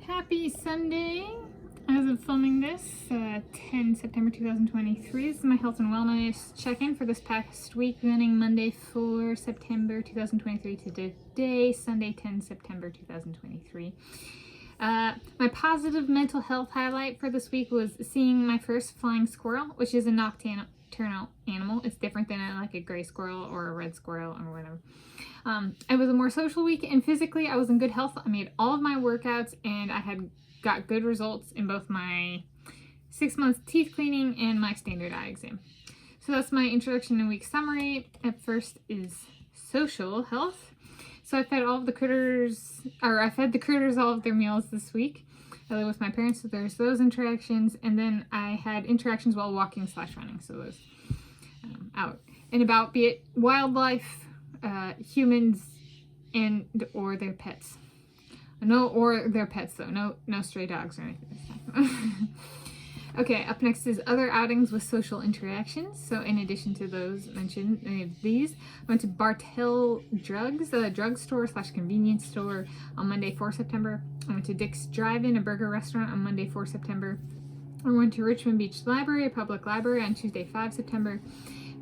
Happy Sunday! As of filming this, 10 September 2023. This is my health and wellness check-in for this past week, running Monday 4 September 2023 to today, Sunday 10 September 2023. My positive mental health highlight for this week was seeing my first flying squirrel, which is a nocturnal animal. It's different than a gray squirrel or a red squirrel or whatever. It was a more social week, and physically I was in good health. I made all of my workouts and I had got good results in both my 6 months teeth cleaning and my standard eye exam. So that's my introduction and week summary. At first is social health. So I fed the critters all of their meals this week. I live with my parents, so there's those interactions, and then I had interactions while walking / running. So those out and about, be it wildlife, humans, and or their pets. Or their pets though. No stray dogs or anything. Okay, up next is other outings with social interactions. So in addition to those mentioned, any of these, I went to Bartell Drugs, a drugstore / convenience store, on Monday 4 September. I went to Dick's Drive-In, a burger restaurant, on Monday 4 September. I went to Richmond Beach Library, a public library, on Tuesday 5 September.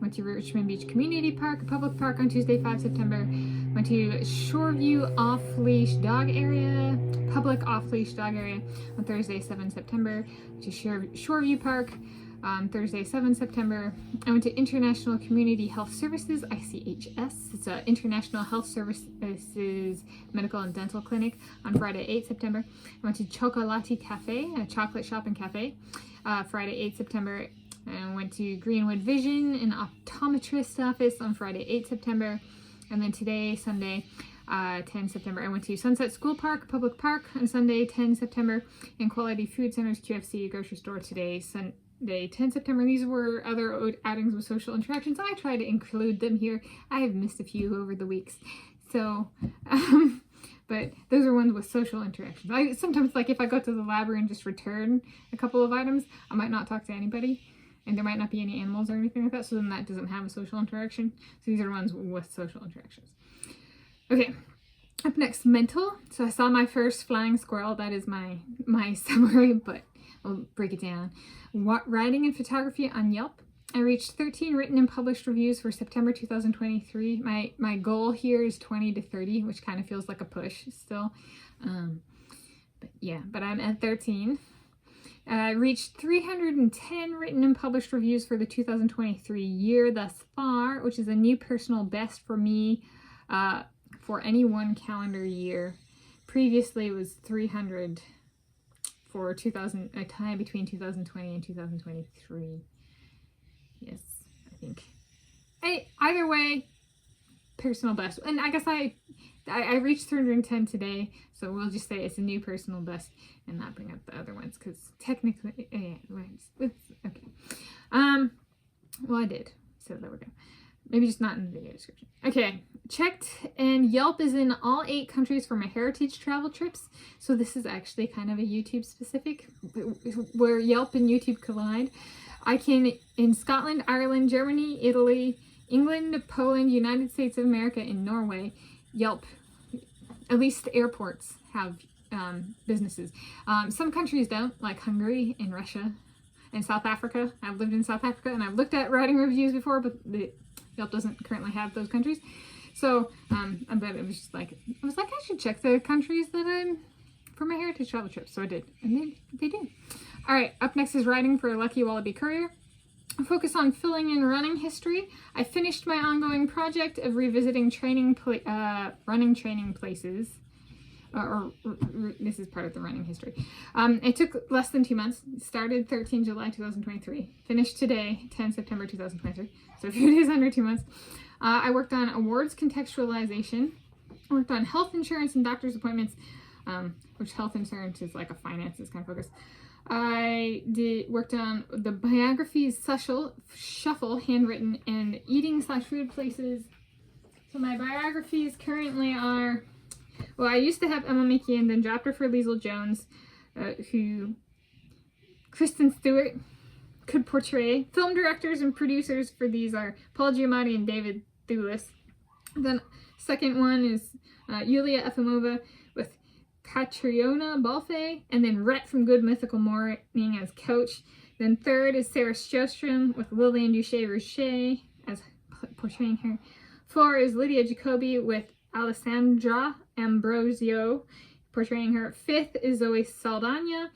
Went to Richmond Beach Community Park, a public park, on Tuesday 5 September. Went to Shoreview Off-Leash Dog Area, public off-leash dog area, on Thursday 7 September. Went to Shoreview Park on Thursday 7 September. I went to International Community Health Services, ICHS. It's an International Health Services Medical and Dental Clinic, on Friday 8 September. I went to Chocolati Cafe, a chocolate shop and cafe, Friday 8 September. I went to Greenwood Vision, an optometrist office, on Friday 8 September. And then today, Sunday, 10 September, I went to Sunset School Park, public park, on Sunday 10 September, and Quality Food Centers, QFC, grocery store today, Sunday 10 September. These were other outings with social interactions. I try to include them here. I have missed a few over the weeks. So, but those are ones with social interactions. I sometimes, if I go to the library and just return a couple of items, I might not talk to anybody. And there might not be any animals or anything like that, so then that doesn't have a social interaction. So these are ones with social interactions. Okay, up next, mental. So I saw my first flying squirrel. That is my summary, but I'll break it down. Writing and photography on Yelp. I reached 13 written and published reviews for September 2023. My goal here is 20 to 30, which kind of feels like a push still. But I'm at 13. I reached 310 written and published reviews for the 2023 year thus far, which is a new personal best for me for any one calendar year. Previously, it was 300 for a time between 2020 and 2023. Yes, I think. Either way, personal best. And I guess I reached 310 today, so we'll just say it's a new personal best and not bring up the other ones, because technically, okay. Well, I did, so there we go. Maybe just not in the video description. Okay, checked, and Yelp is in all 8 countries for my heritage travel trips. So this is actually kind of a YouTube specific, where Yelp and YouTube collide. I can, in Scotland, Ireland, Germany, Italy, England, Poland, United States of America, and Norway, Yelp, at least the airports, have businesses. Some countries don't, like Hungary and Russia and South Africa. I've lived in South Africa and I've looked at writing reviews before, but Yelp doesn't currently have those countries. So, but it was just I should check the countries that I'm for my heritage travel trips. So I did, and they do. All right, up next is writing for Lucky Wallaby Courier. Focus on filling in running history. I finished my ongoing project of revisiting running training places. This is part of the running history. It took less than 2 months. Started 13 July 2023. Finished today, 10 September 2023. So a few days under 2 months. I worked on awards contextualization. I worked on health insurance and doctor's appointments, which health insurance is like a finances kind of focus. I worked on the biographies shuffle, handwritten, and eating / food places. So my biographies currently are, well, I used to have Emma Mickey and then dropped her for Liesl Jones, who Kristen Stewart could portray. Film directors and producers for these are Paul Giamatti and David Thewlis. Then second one is Yulia Efimova with Catriona Balfe, and then Rhett from Good Mythical Morning as Coach. Then third is Sarah Sjostrom with Lillian Duché-Ruchet as portraying her. 4 is Lydia Jacobi with Alessandra Ambrosio portraying her. 5th is Zoe Saldana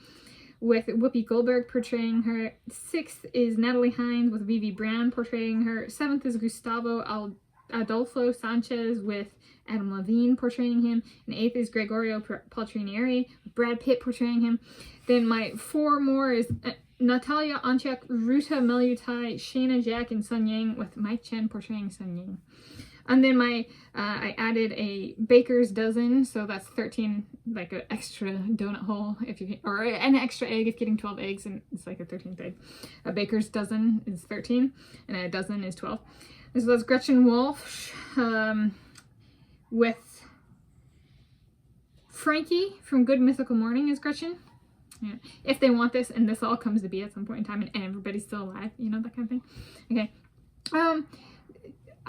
with Whoopi Goldberg portraying her. 6th is Natalie Hines with Vivi Brown portraying her. 7th is Gustavo Adolfo Sanchez with Adam Levine portraying him. And 8th is Gregorio Paltrinieri with Brad Pitt portraying him. Then my 4 more is Natalia Anchak, Ruta Meliutai, Shayna Jack, and Sun Yang with Mike Chen portraying Sun Yang. And then I added a baker's dozen, so that's 13, like an extra donut hole, if you, or an extra egg if you're getting 12 eggs, and it's like a 13th egg. A baker's dozen is 13, and a dozen is 12. And so that's Gretchen Walsh with Frankie from Good Mythical Morning as Gretchen. Yeah. If they want this, and this all comes to be at some point in time, and everybody's still alive, you know, that kind of thing. Okay.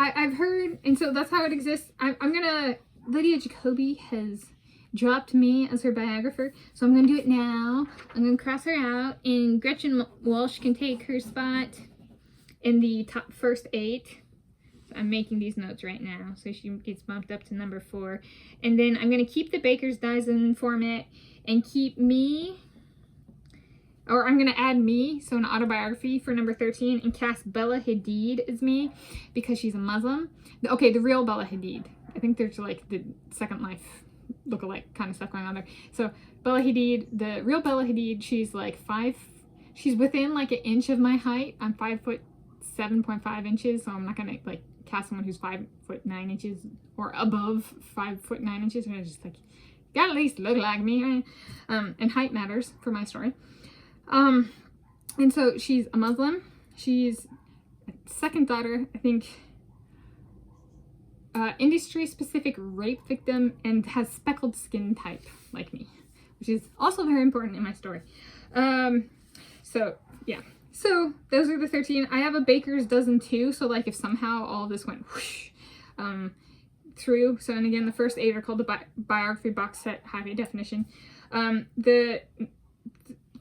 I've heard, and so that's how it exists. I'm gonna, Lydia Jacobi has dropped me as her biographer, so I'm gonna do it now. I'm gonna cross her out, and Gretchen Walsh can take her spot in the top first 8. So I'm making these notes right now, so she gets bumped up to number 4. And then I'm gonna keep the baker's dozen format and keep me, or I'm going to add me, so an autobiography for number 13, and cast Bella Hadid as me because she's a Muslim. Okay, the real Bella Hadid. I think there's like the Second Life look-alike kind of stuff going on there. So Bella Hadid, the real Bella Hadid, she's like she's within like an inch of my height. I'm 5'7.5" inches, so I'm not going to like cast someone who's 5'9" or above 5'9". I'm just like, gotta at least look like me. And height matters for my story. And so she's a Muslim. She's a second daughter, I think, industry-specific rape victim, and has speckled skin type like me, which is also very important in my story. So yeah. So those are the 13. I have a baker's dozen too. So like if somehow all this went whoosh, through. So, and again, the first 8 are called the biography box set high definition. The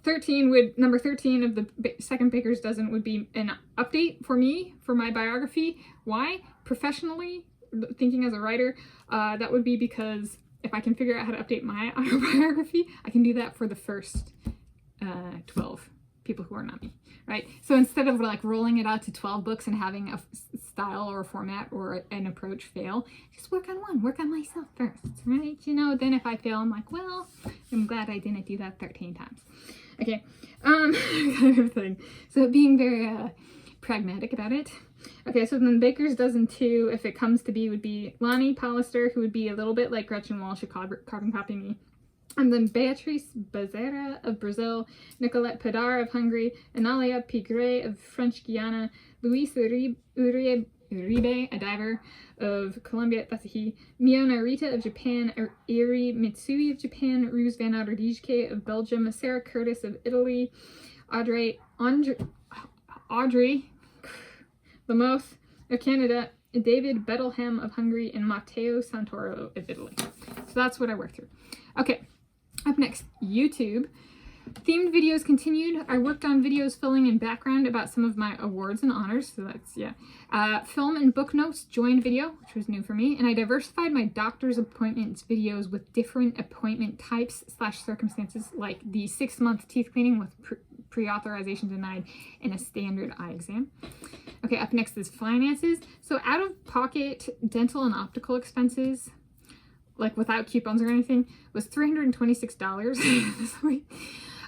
13 would, number 13 of the second baker's dozen would be an update for me for my biography. Why? Professionally, thinking as a writer, that would be because if I can figure out how to update my autobiography, I can do that for the first 12 people who are not me, right? So instead of like rolling it out to 12 books and having a style or a format or an approach fail, just work on one, work on myself first, right? You know, then if I fail, I'm like, well, I'm glad I didn't do that 13 times. Okay, kind of thing. So being very pragmatic about it. Okay, so then baker's dozen 2, if it comes to be, would be Lonnie Pallister, who would be a little bit like Gretchen Walsh, a carbon copy me. And then Beatrice Becerra of Brazil, Nicolette Padar of Hungary, Analia Pigre of French Guiana, Luis Uribe, a diver of Colombia, that's a he, Mio Narita of Japan, Eri Mitsui of Japan, Ruse Van Ouderdiejke of Belgium, Sarah Curtis of Italy, Audrey Lamoth of Canada, David Bettelham of Hungary, and Matteo Santoro of Italy. So that's what I worked through. Okay. Up next, YouTube. Themed videos continued. I worked on videos filling in background about some of my awards and honors, so that's, yeah. Film and book notes joined video, which was new for me, and I diversified my doctor's appointments videos with different appointment types / circumstances, like the 6-month teeth cleaning with pre-authorization denied and a standard eye exam. Okay, up next is finances. So out-of-pocket dental and optical expenses, like without coupons or anything, was $326 this week.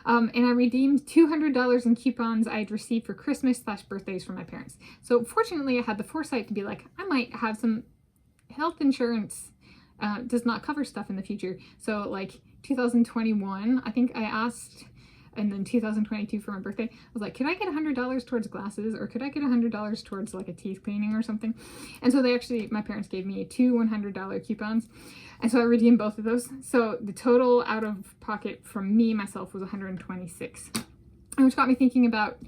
And I redeemed $200 in coupons I had received for Christmas / birthdays from my parents. So fortunately, I had the foresight to be like, I might have some health insurance does not cover stuff in the future. So like 2021, I think I asked, and then 2022 for my birthday, I was like, could I get $100 towards glasses, or could I get $100 towards like a teeth cleaning or something? And so they actually, my parents gave me 2 $100 coupons. And so I redeemed both of those. So the total out of pocket from me, myself, was $126. Which got me thinking about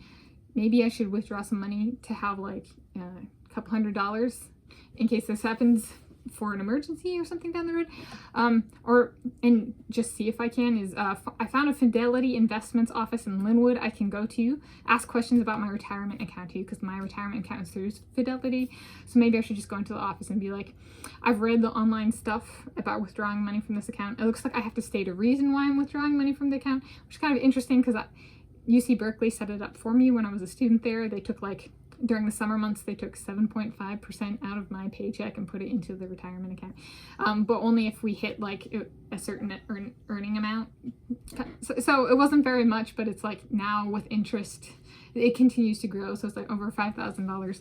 maybe I should withdraw some money to have like a couple $100s in case this happens for an emergency or something down the road. And just see if I can is, I found a Fidelity Investments office in Linwood I can go to, ask questions about my retirement account too, because my retirement account is through Fidelity. So maybe I should just go into the office and be like, I've read the online stuff about withdrawing money from this account. It looks like I have to state a reason why I'm withdrawing money from the account, which is kind of interesting because UC Berkeley set it up for me when I was a student there. They took like, during the summer months, they took 7.5% out of my paycheck and put it into the retirement account. But only if we hit like a certain earning amount. So it wasn't very much, but it's like now with interest, it continues to grow. So it's like over $5,000.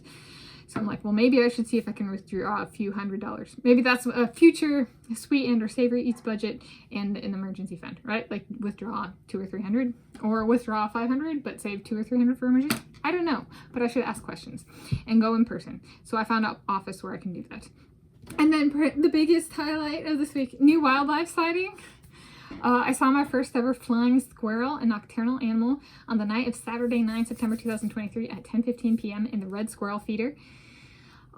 So I'm like, well, maybe I should see if I can withdraw a few $100s. Maybe that's a future sweet and or savory eats budget and an emergency fund, right? Like withdraw $200 or $300, or withdraw $500 but save $200 or $300 for emergency. I don't know, but I should ask questions and go in person. So I found an office where I can do that. And then the biggest highlight of this week, new wildlife sighting. I saw my first ever flying squirrel, a nocturnal animal, on the night of Saturday, 9 September 2023 at 10:15 p.m. in the Red Squirrel Feeder.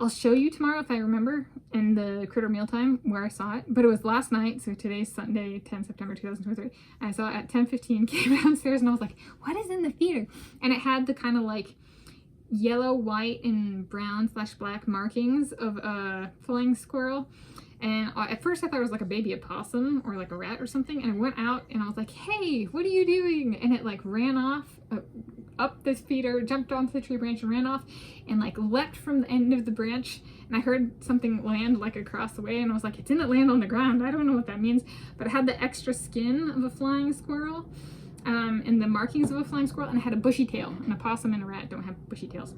I'll show you tomorrow if I remember in the critter mealtime where I saw it, but it was last night, so today's Sunday, 10 September 2023. And I saw it at 10:15, came downstairs and I was like, what is in the feeder? And it had the kind of like yellow, white, and brown / black markings of a flying squirrel. And at first I thought it was like a baby opossum or like a rat or something. And I went out and I was like, hey, what are you doing? And it like ran off up this feeder, jumped onto the tree branch and ran off and like leapt from the end of the branch. And I heard something land like across the way and I was like, it didn't land on the ground. I don't know what that means, but it had the extra skin of a flying squirrel and the markings of a flying squirrel, and it had a bushy tail. An opossum and a rat don't have bushy tails.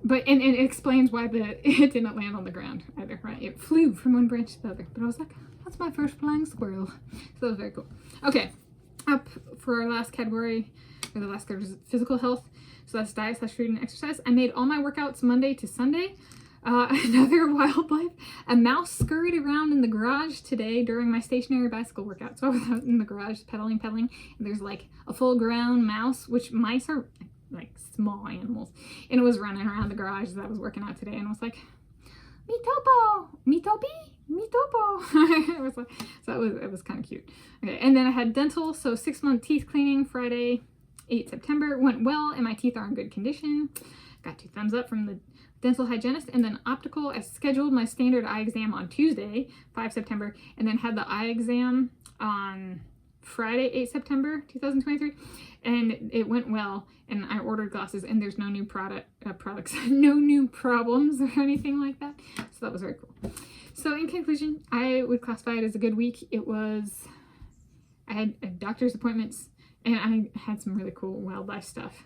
But it explains why it didn't land on the ground either, right? It flew from one branch to the other. But I was like, that's my first flying squirrel. So that was very cool. Okay, up for our last category, or the last category is physical health. So that's diet / food and exercise. I made all my workouts Monday to Sunday. Another wildlife. A mouse scurried around in the garage today during my stationary bicycle workout. So I was out in the garage pedaling, and there's like a full-grown mouse, which mice are like small animals, and it was running around the garage as I was working out today, and I was like, "Mi topo, mi topi, mi topo." It was like, so it was kind of cute. Okay, and then I had dental, so 6-month teeth cleaning Friday, 8 September went well, and my teeth are in good condition. Got 2 thumbs up from the dental hygienist. And then optical, I scheduled my standard eye exam on Tuesday, 5 September, and then had the eye exam on Friday, 8 September 2023, and it went well, and I ordered glasses, and there's no new products, no new problems or anything like that, so that was very cool. So in conclusion, I would classify it as a good week. I had doctor's appointments, and I had some really cool wildlife stuff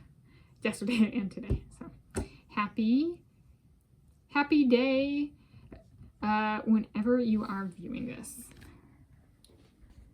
yesterday and today, so happy day whenever you are viewing this.